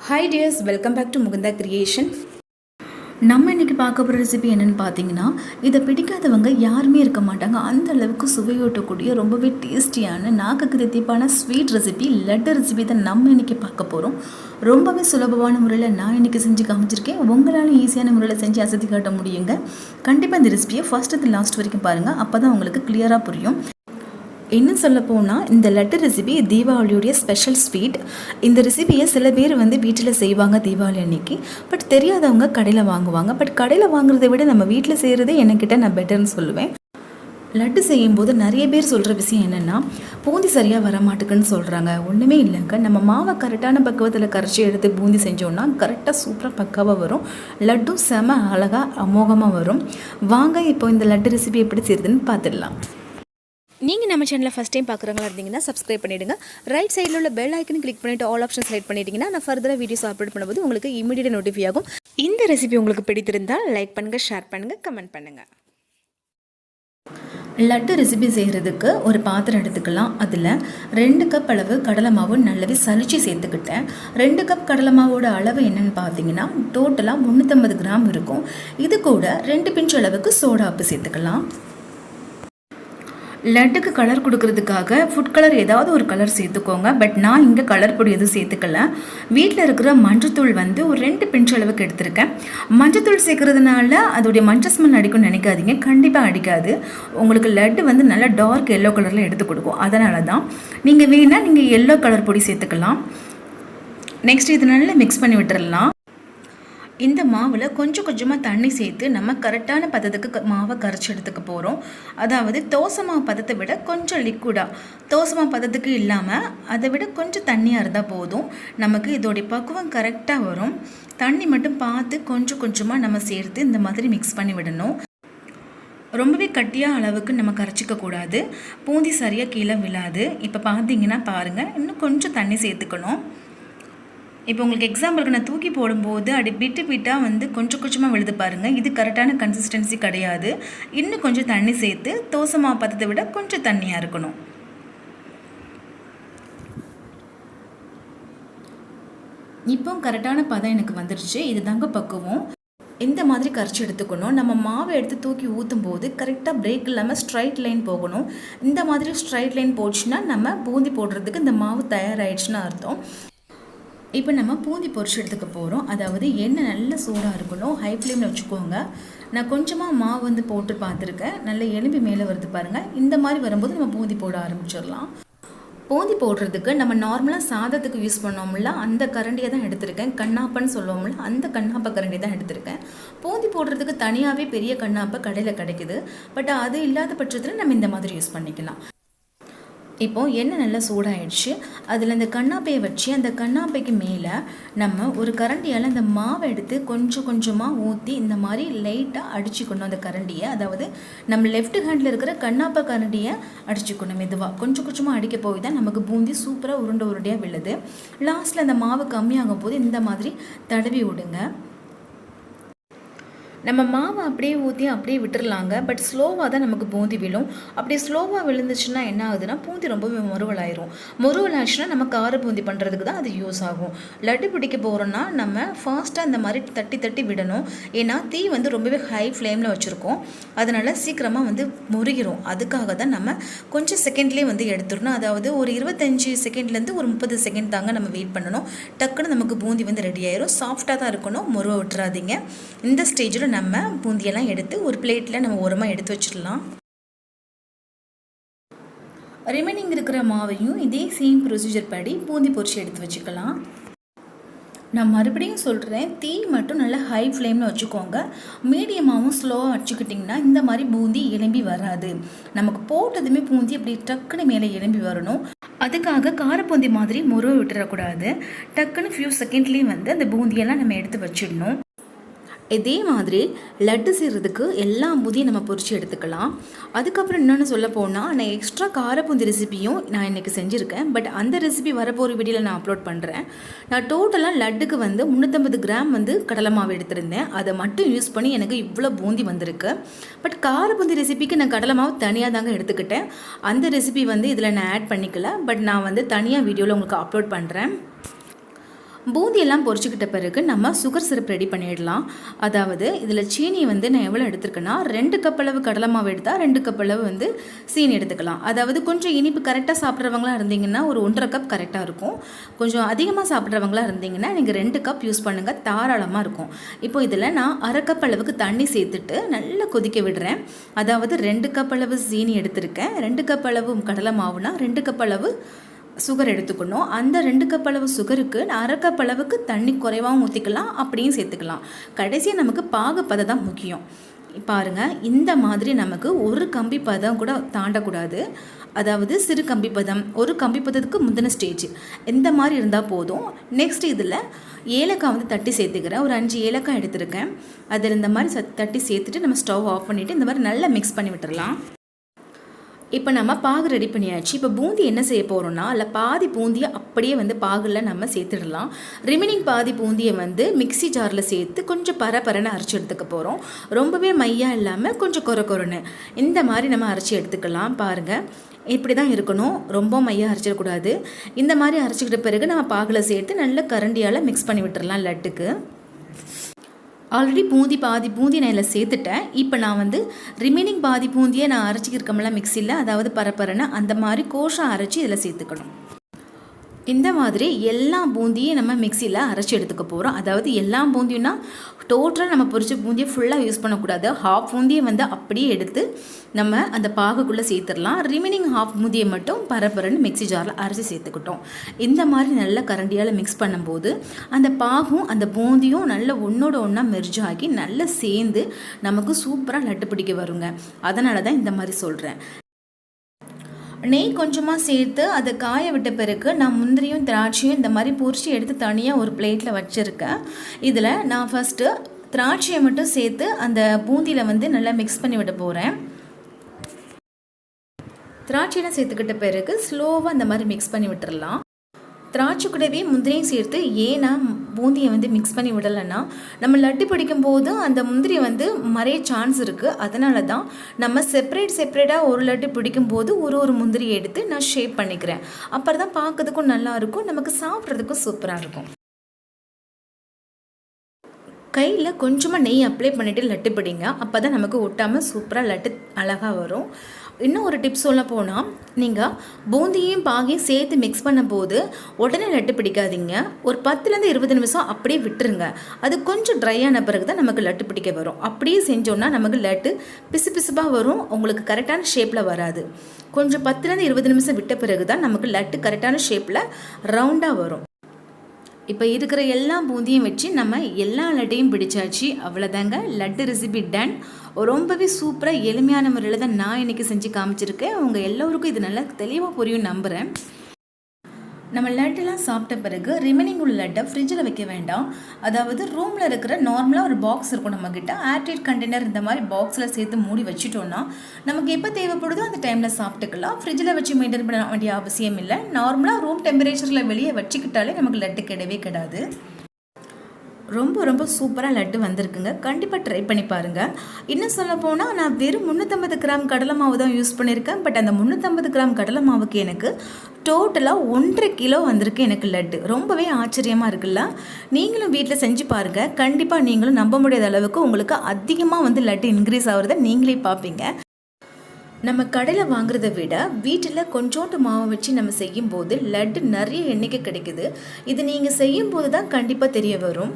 Hi dears, welcome back to Mukunda creation. நம்ம இன்றைக்கி பார்க்க போகிற ரெசிபி என்னென்னு பார்த்தீங்கன்னா, இதை பிடிக்காதவங்க யாருமே இருக்க மாட்டாங்க. அந்த அளவுக்கு சுவையூட்டக்கூடிய ரொம்பவே டேஸ்டியான நாக்குக்கு தித்திப்பான ஸ்வீட் ரெசிபி லட்டு ரெசிபி தான் நம்ம இன்றைக்கி பார்க்க போகிறோம். ரொம்பவே சுலபமான முறையில் நான் இன்றைக்கி செஞ்சு காமிச்சிருக்கேன். உங்களால் ஈஸியான முறையில் செஞ்சு அசத்தி காட்ட முடியுங்க. கண்டிப்பாக இந்த ரெசிபியை ஃபர்ஸ்ட் லாஸ்ட் வரைக்கும் பாருங்கள். அப்போ தான் உங்களுக்கு கிளியராக புரியும். இன்னும் சொல்ல போனால் இந்த லட்டு ரெசிபி தீபாவளியுடைய ஸ்பெஷல் ஸ்வீட். இந்த ரெசிபியை சில பேர் வீட்டில் செய்வாங்க தீபாவளி அன்னைக்கு. பட் தெரியாதவங்க கடையில் வாங்குவாங்க. பட் கடையில் வாங்குறதை விட நம்ம வீட்டில் செய்கிறதே என்கிட்ட நான் பெட்டர்னு சொல்லுவேன். லட்டு செய்யும்போது நிறைய பேர் சொல்கிற விஷயம் என்னென்னா, பூந்தி சரியாக வரமாட்டுக்குன்னு சொல்கிறாங்க. ஒன்றுமே இல்லைங்க, நம்ம மாவை கரெக்டான பக்குவத்தில் கரைச்சி எடுத்து பூந்தி செஞ்சோன்னா கரெக்டாக சூப்பராக பக்காவாக வரும். லட்டும் செம அழகாக அமோகமாக வரும். வாங்க இப்போ இந்த லட்டு ரெசிபி எப்படி செய்யுதுன்னு பார்த்துடலாம். நீங்கள் நம்ம சேனலில் ஃபஸ்ட் டைம் பார்க்குறவங்களா இருந்தீங்கன்னா சப்ஸ்கிரைப் பண்ணிவிடுங்க. ரைட் சைடில் உள்ள பெல் ஐக்கனை கிளிக் பண்ணிவிட்டு ஆல் ஆப்ஷன் செலக்ட் பண்ணிட்டீங்கன்னா நான் ஃபர்தராக வீடியோஸ் அப்லோட் பண்ணும்போது உங்களுக்கு இமீடியட் நோட்டிஃபை ஆகும். இந்த ரெசிபி உங்களுக்கு பிடித்திருந்தால் லைக் பண்ணுங்கள், ஷேர் பண்ணுங்கள், கமெண்ட் பண்ணுங்கள். லட்டு ரெசிபி செய்கிறதுக்கு ஒரு பாத்திரம் எடுத்துக்கலாம். அதில் 2 கப் அளவு கடலை மாவு நல்லாவே சலிச்சு சேர்த்துக்கிட்டேன். 2 கப் கடலை மாவோட அளவு என்னென்னு பார்த்தீங்கன்னா டோட்டலாக 350 கிராம் இருக்கும். இது கூட 2 பிஞ்ச் அளவுக்கு சோடா உப்பு சேர்த்துக்கலாம். லட்டுக்கு கலர் கொடுக்கறதுக்காக ஃபுட் கலர் ஏதாவது ஒரு கலர் சேர்த்துக்கோங்க. பட் நான் இங்கே கலர் பொடி எதுவும் சேர்த்துக்கல. வீட்டில் இருக்கிற மஞ்சத்தூள் ஒரு 2 பிஞ்ச் அளவுக்கு எடுத்திருக்கேன். மஞ்சத்தூள் சேர்க்கறதுனால அதோடைய மஞ்சள் ஸ்மெல் அடிக்கும்னு நினைக்காதீங்க, கண்டிப்பாக அடிக்காது. உங்களுக்கு லட்டு நல்லா டார்க் எல்லோ கலரில் எடுத்து கொடுக்கும். அதனால தான் நீங்கள் வேணால் நீங்கள் எல்லோ கலர் பொடி சேர்த்துக்கலாம். நெக்ஸ்ட் இது நல்லா மிக்ஸ் பண்ணி விட்டுடலாம். இந்த மாவில் கொஞ்சம் கொஞ்சமாக தண்ணி சேர்த்து நம்ம கரெக்டான பதத்துக்கு மாவை கரைச்சி எடுத்துக்க போகிறோம். அதாவது தோசை மாவு பதத்தை விட கொஞ்சம் லிக்விடாக, தோசை மாவு பதத்துக்கு இல்லாமல் அதை விட கொஞ்சம் தண்ணியாக இருந்தால் போதும். நமக்கு இதோடைய பக்குவம் கரெக்டாக வரும். தண்ணி மட்டும் பார்த்து கொஞ்சம் கொஞ்சமாக நம்ம சேர்த்து இந்த மாதிரி மிக்ஸ் பண்ணி விடணும். ரொம்பவே கட்டியாக அளவுக்கு நம்ம கரைச்சிக்க கூடாது. பூந்தி சரியாக கீழே விழாது. இப்போ பார்த்தீங்கன்னா பாருங்கள், இன்னும் கொஞ்சம் தண்ணி சேர்த்துக்கணும். இப்போ உங்களுக்கு எக்ஸாம்பிளுக்கு நான் தூக்கி போடும்போது அப்படி பிட்டு பிட்டாக கொஞ்சம் கொஞ்சமாக விழுது பாருங்கள். இது கரெக்டான கன்சிஸ்டன்சி கிடையாது. இன்னும் கொஞ்சம் தண்ணி சேர்த்து தோசை மாவு பதத்தை விட கொஞ்சம் தண்ணியாக இருக்கணும். இப்போ கரெக்டான பதம் எனக்கு வந்துடுச்சு. இது தாங்க பக்குவம். இந்த மாதிரி கரைச்சி எடுத்துக்கணும். நம்ம மாவை எடுத்து தூக்கி ஊற்றும் போது கரெக்டாக பிரேக் இல்லாமல் ஸ்ட்ரைட் லைன் போகணும். இந்த மாதிரி ஸ்ட்ரைட் லைன் போச்சுன்னா நம்ம பூந்தி போடுறதுக்கு இந்த மாவு தயாராகிடுச்சுன்னு அர்த்தம். இப்போ நம்ம பூந்தி பொரிச்சு எடுத்துக்க போகிறோம். அதாவது எண்ணெய் நல்ல சூடாக இருக்கணும். ஹை ஃப்ளேமில் வச்சுக்கோங்க. நான் கொஞ்சமாக மாவு போட்டு பார்த்துருக்கேன். நல்ல எலும்பி மேலே வருது பாருங்கள். இந்த மாதிரி வரும்போது நம்ம பூந்தி போட ஆரம்பிச்சிடலாம். பூந்தி போடுறதுக்கு நம்ம நார்மலாக சாதத்துக்கு யூஸ் பண்ணோம்ல அந்த கரண்டியை தான் எடுத்திருக்கேன். கண்ணாப்பன்னு சொல்லுவோம்ல அந்த கண்ணாப்பை கரண்டி தான் எடுத்திருக்கேன். பூந்தி போடுறதுக்கு தனியாகவே பெரிய கண்ணாப்பை கடையில் கிடைக்குது. பட் அது இல்லாத பட்சத்தில் நம்ம இந்த மாதிரி யூஸ் பண்ணிக்கலாம். இப்போது எண்ணெய் நல்லா சூடாகிடுச்சு. அதில் இந்த கண்ணாப்பையை வச்சு அந்த கண்ணாப்பைக்கு மேலே நம்ம ஒரு கரண்டியால் அந்த மாவை எடுத்து கொஞ்சம் கொஞ்சமாக ஊற்றி இந்த மாதிரி லைட்டாக அடிச்சுக்கணும். அந்த கரண்டியை, அதாவது நம்ம லெஃப்ட் ஹேண்டில் இருக்கிற கண்ணாப்பை கரண்டியை அடிச்சுக்கணும். மெதுவாக கொஞ்சம் கொஞ்சமாக அடிக்க போய் தான் நமக்கு பூந்தி சூப்பராக உருண்டையாக விழுது. லாஸ்ட்டில் அந்த மாவு கம்மியாகும் போது இந்த மாதிரி தடவி விடுங்க. நம்ம மாவை அப்படியே ஊற்றி அப்படியே விட்டுறலாங்க. பட் ஸ்லோவாக தான் நமக்கு பூந்தி விழும். அப்படி ஸ்லோவாக விழுந்துச்சுன்னா என்ன ஆகுதுன்னா பூந்தி ரொம்பவே முறுவலாயிரும். முறுவலாச்சுன்னா நம்ம கார பூந்தி பண்ணுறதுக்கு தான் அது யூஸ் ஆகும். லட்டு பிடிக்க போகிறோன்னா நம்ம ஃபாஸ்ட்டாக இந்த மாதிரி தட்டி தட்டி விடணும். ஏன்னா தீ ரொம்பவே ஹை ஃப்ளேமில் வச்சுருக்கோம். அதனால் சீக்கிரமாக முறுகிரும். அதுக்காக தான் நம்ம கொஞ்சம் செகண்ட்லேயே எடுத்துடணும். அதாவது ஒரு 25 செகண்ட்லேருந்து ஒரு 30 செகண்ட் தாங்க நம்ம வெயிட் பண்ணணும். டக்குன்னு நமக்கு பூந்தி ரெடி ஆயிரும். சாஃப்டாக தான் இருக்கணும், முறுவ விட்டுறாதீங்க. இந்த ஸ்டேஜில் நம்ம பூந்தியெல்லாம் எடுத்து ஒரு பிளேட்டில் நம்ம ஓரமாக எடுத்து வச்சிடலாம். ரிமைனிங் இருக்கிற மாவையும் இதே சேம் ப்ரொசீஜர் படி பூந்தி பொரிச்சு எடுத்து வச்சுக்கலாம். நான் மறுபடியும் சொல்கிறேன், தீ மட்டும் நல்லா ஹை ஃப்ளேமில் வச்சுக்கோங்க. மீடியமாகவும் ஸ்லோவாக வச்சுக்கிட்டிங்கன்னா இந்த மாதிரி பூந்தி எலும்பி வராது. நமக்கு போட்டதுமே பூந்தி அப்படி டக்குன்னு மேலே எலும்பி வரணும். அதுக்காக காரப்பூந்தி மாதிரி முறுவ விட்டுறக்கூடாது. டக்குன்னு ஃபியூ செகண்ட்லேயே அந்த பூந்தியெல்லாம் நம்ம எடுத்து வச்சிடணும். இதே மாதிரி லட்டு செய்கிறதுக்கு எல்லா பூந்தியும் நம்ம பொரிச்சு எடுத்துக்கலாம். அதுக்கப்புறம் இன்னொன்று சொல்ல போனால், நான் எக்ஸ்ட்ரா காரப்பூந்தி ரெசிபியும் நான் இன்றைக்கி செஞ்சுருக்கேன். பட் அந்த ரெசிபி வரப்போகிற வீடியோவில் நான் அப்லோட் பண்ணுறேன். நான் டோட்டலாக லட்டுக்கு 350 கிராம் கடலை மாவு எடுத்திருந்தேன். அதை மட்டும் யூஸ் பண்ணி எனக்கு இவ்வளோ பூந்தி வந்திருக்கு. பட் காரப்பூந்தி ரெசிபிக்கு நான் கடலை மாவு தனியாக தாங்க எடுத்துக்கிட்டேன். அந்த ரெசிபி இதில் நான் ஆட் பண்ணிக்கல. பட் நான் தனியாக வீடியோவில் உங்களுக்கு அப்லோட் பண்ணுறேன். பூந்தியெல்லாம் பொரிச்சுக்கிட்ட பிறகு நம்ம சுகர் சிரப் ரெடி பண்ணிடலாம். அதாவது இதில் சீனி வந்து நான் எவ்வளோ எடுத்துருக்கேன்னா 2 கப் அளவு கடலை மாவு எடுத்தால் 2 கப் அளவு வந்து சீனி எடுத்துக்கலாம். அதாவது கொஞ்சம் இனிப்பு கரெக்டாக சாப்பிட்றவங்களாம் இருந்தீங்கன்னா ஒரு 1.5 கப் கரெக்டாக இருக்கும். கொஞ்சம் அதிகமாக சாப்பிட்றவங்களாம் இருந்தீங்கன்னா நீங்கள் 2 கப் யூஸ் பண்ணுங்கள், தாராளமாக இருக்கும். இப்போ இதில் நான் 1/2 கப் அளவுக்கு தண்ணி சேர்த்துட்டு நல்லா கொதிக்க விடுறேன். அதாவது 2 கப் அளவு சீனி எடுத்திருக்கேன், 2 கப் அளவு கடலை மாவுனா 2 கப் அளவு சுகர் எடுத்துக்கணும். அந்த 2 கப் அளவு சுகருக்கு 1/2 கப் அளவுக்கு தண்ணி குறைவாகவும் ஊற்றிக்கலாம், அப்படியும் சேர்த்துக்கலாம். கடைசியாக நமக்கு பாகுப்பதம் தான் முக்கியம். பாருங்கள், இந்த மாதிரி நமக்கு ஒரு கம்பி பதம் கூட தாண்டக்கூடாது. அதாவது சிறு கம்பி பதம், ஒரு கம்பி பதத்துக்கு முந்தின ஸ்டேஜ் இந்த மாதிரி இருந்தால் போதும். நெக்ஸ்ட் இதில் ஏலக்காய் வந்து தட்டி சேர்த்துக்கிறேன். ஒரு 5 ஏலக்காய் எடுத்துருக்கேன். அதில் இந்த மாதிரி தட்டி சேர்த்துட்டு நம்ம ஸ்டவ் ஆஃப் பண்ணிவிட்டு இந்த மாதிரி நல்லா மிக்ஸ் பண்ணி விட்டுடலாம். இப்போ நம்ம பாகு ரெடி பண்ணியாச்சு. இப்போ பூந்தி என்ன செய்ய போகிறோம்னா, அதில் பாதி பூந்தியை அப்படியே வந்து பாகில் நம்ம சேர்த்துடலாம். ரிமைனிங் பாதி பூந்தியை வந்து மிக்சி ஜாரில் சேர்த்து கொஞ்சம் பரபரன்னு அரைச்சி எடுத்துக்க போகிறோம். ரொம்பவே மையாக இல்லாமல் கொஞ்சம் கொரன்னு இந்த மாதிரி நம்ம அரைச்சி எடுத்துக்கலாம். பாருங்கள், இப்படி தான் இருக்கணும், ரொம்ப மையாக அரைச்சிடக்கூடாது. இந்த மாதிரி அரைச்சிக்கிட்ட பிறகு நம்ம பாகில் சேர்த்து நல்ல கரண்டியால் மிக்ஸ் பண்ணி விட்டுடலாம் லட்டுக்கு. ஆல்ரெடி பாதி பூந்தி நான் இதில் சேர்த்துட்டேன். இப்போ நான் வந்து ரிமைனிங் பாதி பூந்தியை நான் அரைச்சிக்கிருக்கோம்ல மிக்சியில், அதாவது பரப்பரன்னு அந்த மாதிரி கோஷம் அரைச்சி இதில் சேர்த்துக்கணும். இந்த மாதிரி எல்லா பூந்தியும் நம்ம மிக்சியில் அரைச்சி எடுத்துக்க போகிறோம். அதாவது எல்லா பூந்தியும்னா டோட்டலாக நம்ம பொரிச்ச பூந்தியை ஃபுல்லாக யூஸ் பண்ணக்கூடாது. ஹாஃப் பூந்தியை வந்து அப்படியே எடுத்து நம்ம அந்த பாகுக்குள்ளே சேர்த்துடலாம். ரிமைனிங் ஹாஃப் பூந்தியை மட்டும் பரபரன்னு மிக்சி ஜாரில் அரைச்சி சேர்த்துக்கிட்டோம். இந்த மாதிரி நல்ல கரண்டியால் மிக்ஸ் பண்ணும்போது அந்த பாகும் அந்த பூந்தியும் நல்ல ஒன்றோட ஒன்றா மெர்ஜ் ஆகி நல்லா சேர்ந்து நமக்கு சூப்பராக லட்டு பிடிக்க வருங்க. அதனால தான் இந்த மாதிரி சொல்கிறேன். நெய் கொஞ்சமாக சேர்த்து அதை காய விட்ட பிறகு நான் முந்திரியும் திராட்சையும் இந்த மாதிரி பொரிச்சு எடுத்து தனியாக ஒரு பிளேட்டில் வச்சுருக்கேன். இதில் நான் ஃபஸ்ட்டு திராட்சையை மட்டும் சேர்த்து அந்த பூந்தியில் வந்து நல்லா மிக்ஸ் பண்ணி விட போகிறேன். திராட்சையெல்லாம் சேர்த்துக்கிட்ட பிறகு ஸ்லோவாக இந்த மாதிரி மிக்ஸ் பண்ணி விட்டுடலாம். திராட்சை கூடவே முந்திரியும் சேர்த்து ஏன்னா பூந்தியை வந்து மிக்ஸ் பண்ணி விடலைன்னா நம்ம லட்டு பிடிக்கும் போது அந்த முந்திரி வந்து மறைய சான்ஸ் இருக்குது. அதனால தான் நம்ம செப்பரேட்டாக ஒரு லட்டு பிடிக்கும் போது ஒரு முந்திரியை எடுத்து நான் ஷேப் பண்ணிக்கிறேன். அப்புறம் தான் பார்க்கறதுக்கும் நல்லாயிருக்கும், நமக்கு சாப்பிட்றதுக்கும் சூப்பராக இருக்கும். கையில் கொஞ்சமாக நெய் அப்ளை பண்ணிவிட்டு லட்டு பிடிங்க, அப்போ தான் நமக்கு ஒட்டாமல் சூப்பராக லட்டு அழகாக வரும். இன்னும் ஒரு டிப்ஸ் சொல்ல போனால், நீங்கள் பூந்தியையும் பாகையும் சேர்த்து மிக்ஸ் பண்ணும் போது உடனே லட்டு பிடிக்காதீங்க. ஒரு 10லேருந்து 20 நிமிஷம் அப்படியே விட்டுருங்க. அது கொஞ்சம் ட்ரை ஆன பிறகு தான் நமக்கு லட்டு பிடிக்க வரும். அப்படியே செஞ்சோன்னா நமக்கு லட்டு பிசுபாக வரும், உங்களுக்கு கரெக்டான ஷேப்பில் வராது. கொஞ்சம் 10லேருந்து 20 நிமிஷம் விட்ட பிறகு தான் நமக்கு லட்டு கரெக்டான ஷேப்பில் ரவுண்டாக வரும். இப்போ இருக்கிற எல்லா பூந்தியும் வச்சு நம்ம எல்லா லட்டையும் பிடிச்சாச்சு. அவ்வளோதாங்க, லட்டு ரெசிபி டன். ரொம்பவே சூப்பராக எளிமையான முறையில் தான் நான் இன்றைக்கி செஞ்சு காமிச்சிருக்கேன். உங்கள் எல்லோருக்கும் இது நல்லா தெளிவாக புரியும் நம்புகிறேன். நம்ம லட்டெல்லாம் சாப்பிட்ட பிறகு ரிமைனிங் உள்ள லட்டை ஃப்ரிட்ஜில் வைக்க வேண்டாம். அதாவது ரூமில் இருக்கிற நார்மலாக ஒரு பாக்ஸ் இருக்கும் நம்மக்கிட்ட, ஏர்டைட் கண்டெய்னர் இந்த மாதிரி பாக்ஸில் சேர்த்து மூடி வச்சுட்டோன்னா நமக்கு எப்போ தேவைப்படுதோ அந்த டைமில் சாப்பிட்டுக்கலாம். ஃப்ரிட்ஜில் வச்சு மெயின்டைன் பண்ண வேண்டிய அவசியம் இல்லை. நார்மலாக ரூம் டெம்பரேச்சரில் வெளியே வச்சுக்கிட்டாலே நமக்கு லட்டு கிடவே கிடாது. ரொம்ப சூப்பராக லட்டு வந்திருக்குங்க. கண்டிப்பாக ட்ரை பண்ணி பாருங்கள். இன்னும் சொல்ல போனால் நான் வெறும் 350 கிராம் கடலை மாவு தான் யூஸ் பண்ணியிருக்கேன். பட் அந்த 350 கிராம் கடலை மாவுக்கு எனக்கு டோட்டலாக 1.5 கிலோ வந்திருக்கு எனக்கு லட்டு. ரொம்பவே ஆச்சரியமாக இருக்குல்ல? நீங்களும் வீட்டில் செஞ்சு பாருங்கள். கண்டிப்பாக நீங்களும் நம்ப முடியாத அளவுக்கு உங்களுக்கு அதிகமாக வந்து லட்டு இன்க்ரீஸ் ஆகிறத நீங்களே பார்ப்பீங்க. நம்ம கடையில் வாங்குறத விட வீட்டில் கொஞ்சோண்டு மாவு வச்சு நம்ம செய்யும்போது லட்டு நிறைய எண்ணிக்கை கிடைக்குது. இது நீங்கள் செய்யும்போது தான் கண்டிப்பாக தெரிய வரும்.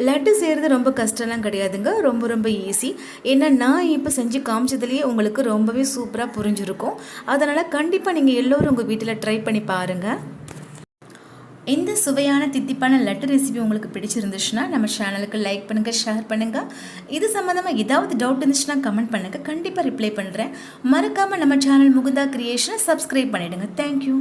லட்டு செய்கிறது ரொம்ப கஷ்டம்லாம் கிடையாதுங்க, ரொம்ப ஈஸி. ஏன்னா நான் இப்போ செஞ்சு காமிச்சதுலேயே உங்களுக்கு ரொம்பவே சூப்பராக புரிஞ்சிருக்கும். அதனால் கண்டிப்பாக நீங்கள் எல்லோரும் உங்கள் வீட்டில் ட்ரை பண்ணி பாருங்கள். இந்த சுவையான தித்திப்பான லட்டு ரெசிபி உங்களுக்கு பிடிச்சிருந்துச்சுன்னா நம்ம சேனலுக்கு லைக் பண்ணுங்கள், ஷேர் பண்ணுங்கள். இது சம்மந்தமாக ஏதாவது டவுட் இருந்துச்சுன்னா கமெண்ட் பண்ணுங்கள், கண்டிப்பாக ரிப்ளை பண்ணுறேன். மறக்காமல் நம்ம சேனல் முகுந்தா கிரியேஷனை சப்ஸ்கிரைப் பண்ணிவிடுங்க. தேங்க்யூ.